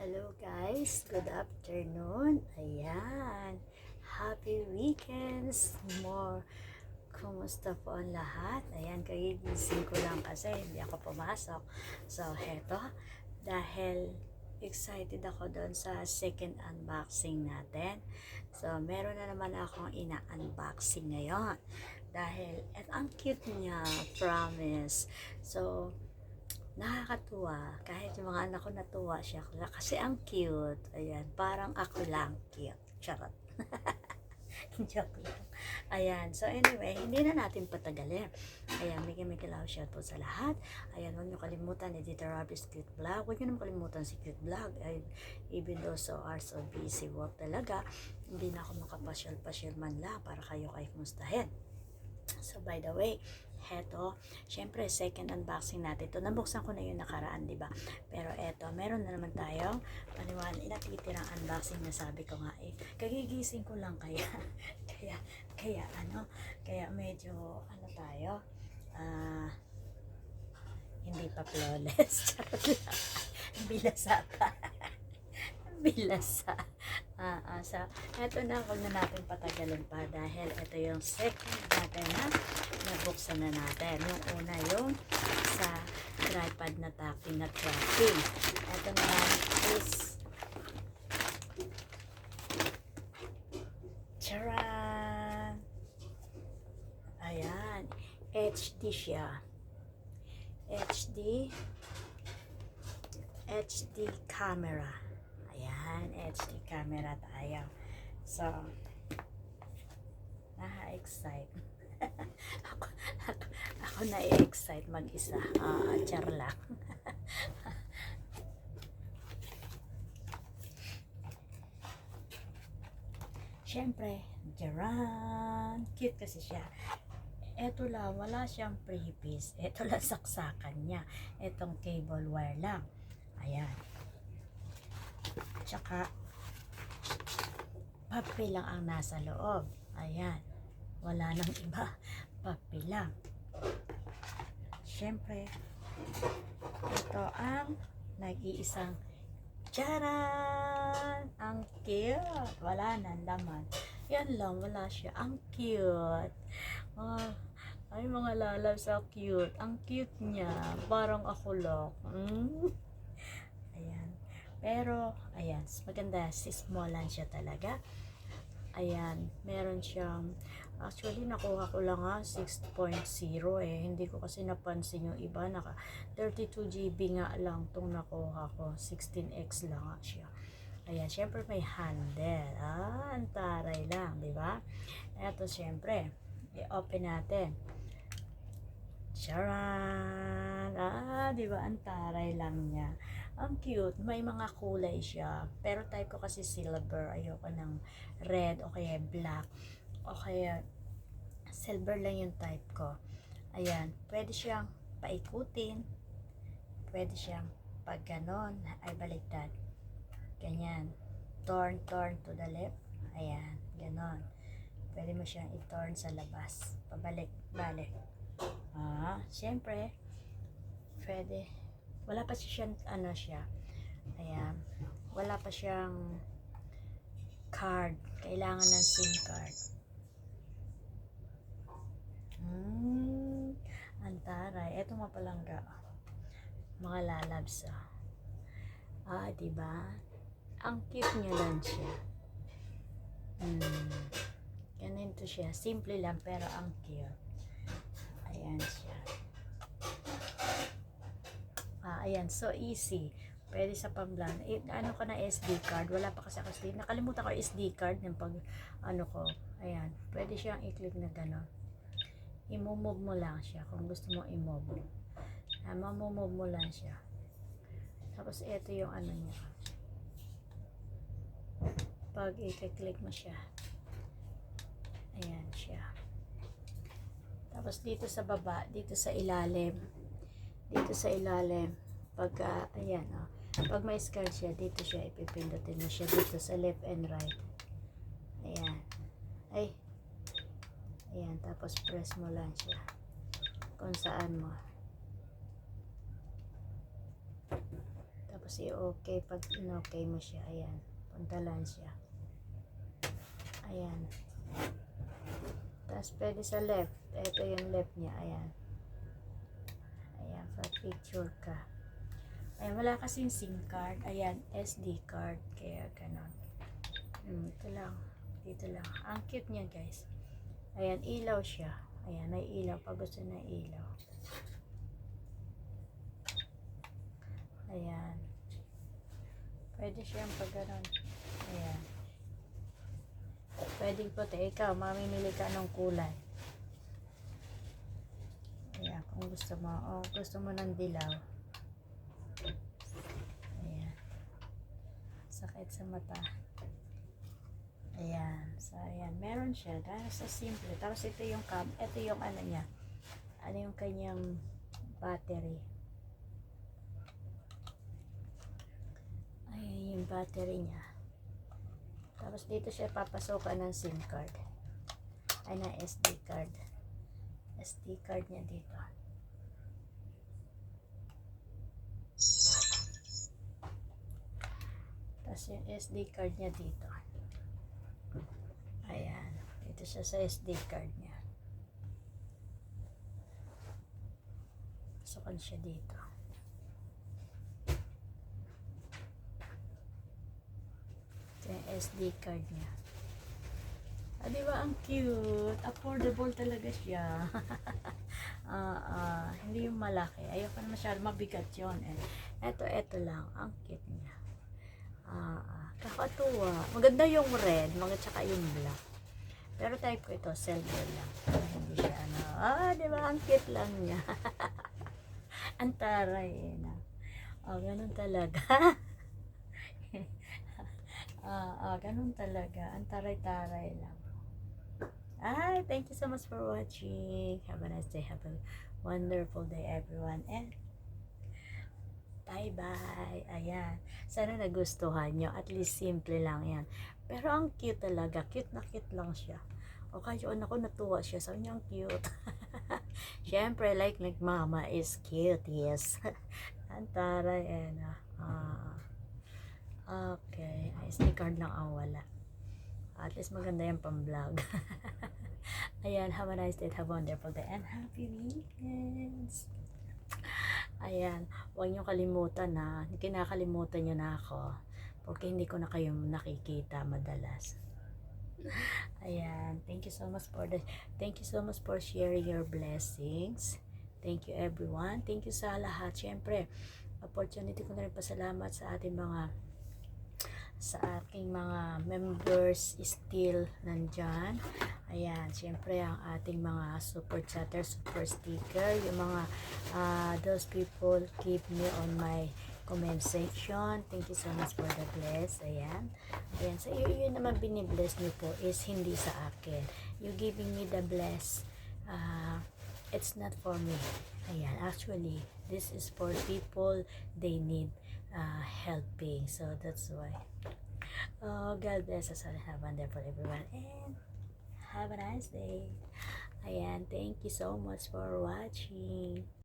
Hello guys, good afternoon. Ayan, happy weekends more. Kumusta po ang lahat? Ayan, kagigising ko lang kasi hindi ako pumasok. So, heto, dahil excited ako doon sa second unboxing natin. So, meron na naman akong ina-unboxing ngayon. Dahil, ang cute niya, promise. So, nakakatuwa. Kahit yung mga anak ko natuwa siya. Kasi ang cute. Ayan, parang ako lang cute. Charot. Joke lang. Ayan. So anyway, hindi na natin patagalin. Ayan, Miki Love shout po sa lahat. Ayan, huwag nyo kalimutan Editor Robbie's Cute Vlog. Huwag nyo naman kalimutan si Cute Vlog. Ay, even though so busy work talaga, hindi na ako makapasyal-pasyal man lang para kayo kumustahin. So by the way, heto, syempre second unboxing natin ito. Nabuksan ko na yung nakaraan, di ba? Pero eto, meron na naman tayong natitirang unboxing na sabi ko nga kagigising ko lang kaya kaya medyo tayo, hindi pa flawless. Charot lang. Bilasa pa. Bilasa. So, eto na, huwag na natin patagalin pa dahil ito yung second natin na nabuksan na natin. Yung una yung sa tripod na tracking. Ito naman is charan! Ayan. HD siya. HD camera. Ayan, HD camera tayo. So, na-excite. ako na-excite mag-isa. Char lang. Siyempre, jaran! Cute kasi siya. Eto lang, wala siyang prepiece. Eto lang saksakan niya. Etong cable wire lang. Ayan. Tsaka, papel lang ang nasa loob. Ayan. Wala nang iba. Papel lang. Siyempre, ito ang nag-iisang charan! Ang cute! Wala nang laman. Yan lang, wala siya. Ang cute! Ay, mga lalab, so cute. Ang cute niya. Parang ako lang. Ayan. Pero, ayan, maganda. Smallan siya talaga. Ayan, meron siyang, actually, nakuha ko lang 6.0 Hindi ko kasi napansin yung iba. 32 GB nga lang itong nakuha ko. 16X lang siya. Ayan, syempre may handle. Ang taray lang, di ba? Ito, syempre, i-open natin. Charan! Di ba? Ang taray lang niya. Ang cute. May mga kulay siya. Pero type ko kasi silver. Ayoko ng red o kaya black. O kaya silver lang yung type ko. Ayan. Pwede siyang paikutin. Pwede siyang pag ganon. Ay, baliktad. Ganyan. Turn to the left. Ayan. Ganon. Pwede mo siyang i-turn sa labas. Pabalik-balik. Siyempre, pwede. Wala pa siyang, ayan, wala pa siyang card. Kailangan ng SIM card. Antaray. Ito nga palang mga lalabs. Diba? Ang cute niya lang siya. Ganito siya. Simple lang, pero ang cute. Ayan siya. Ayan, so easy. Pwede sa pamblan. Ano ka na SD card? Wala pa kasi ako SD. Nakalimutan ko SD card ng pag, ko. Ayan, pwede siyang i-click na gano'n. I-move mo lang siya kung gusto mo i-move. Ma-move mo lang siya. Tapos, ito yung niya. Pag i-click mo siya. Ayan siya. Tapos dito sa baba, dito sa ilalim, pagka, ayan, pag may scan siya, dito siya, ipipindutin mo siya dito sa left and right. Ayan. Ayan, tapos press mo lang siya kung saan mo. Tapos Tapos i-okay. Pag in-okay mo siya, ayan. Puntalan siya. Ayan. Tapos pwede sa left. Ito yung left niya. Ayan. Ayan. Pa-picture ka. Ayan. Wala kasing SIM card. Ayan. SD card. Kaya ganon. Ito lang. Dito lang. Ang cute niya guys. Ayan. Ilaw siya. Ayan. May ilaw. Pag gusto na ilaw. Ayan. Pwede siyang pag ganon. Ayan. Pwedeng puti. Ikaw, mamimili ka ng kulay. Ayan, kung gusto mo. O, gusto mo ng dilaw. Ayan. Sakit sa mata. Ayan. So, ayan. Meron siya. Dahil sa simple. Tapos ito yung ito yung ano niya. Ano yung kanyang battery. Ayan yung battery niya. Tapos dito siya papasokan ng SIM card. Ay na SD card. SD card niya dito. Tapos yung SD card niya dito. Ayan. Dito siya sa SD card niya. Pasokan siya dito. Ito yung SD card niya. Ah, di ba ang cute? Affordable talaga siya. Hindi yung malaki. Ayoko na masyado mabigat yun. Ito lang. Ang cute niya. Kakatuwa. Maganda yung red, tsaka yung black. Pero type ko ito, silver lang. Hindi siya di ba? Ang cute lang niya. Ang taray na. Ganun talaga. Ganun talaga. Ang taray-taray lang. Thank you so much for watching. Have a nice day. Have a wonderful day, everyone. And bye-bye. Ayan. Sana nagustuhan nyo. At least simple lang yan. Pero ang cute talaga. Cute na cute lang siya. O kayo, ako natuwa siya. Sabi niya ang cute. Siyempre, like mama is cute. Yes. Ang taray. Okay. SD card lang ang wala. At least maganda yung pang-vlog. Ayan, have a nice day, have a wonderful day, and happy weekends. Ayan, huwag nyo kalimutan na, kinakalimutan nyo na ako, porque hindi ko na kayo nakikita madalas. Ayan, thank you so much for sharing your blessings. Thank you everyone, thank you sa lahat. Siyempre, opportunity ko na rin pasalamat sa ating mga members still nandyan. Ayan, syempre ang ating mga super chatter, super sticker, yung mga those people keep me on my comment section. Thank you so much for the bless. Ayan, so yun naman binibless nyo po is hindi sa akin. You giving me the bless, it's not for me. Ayan, actually this is for people they need helping, so that's why. God bless us all. Have a wonderful everyone and have a nice day. Ayan, thank you so much for watching.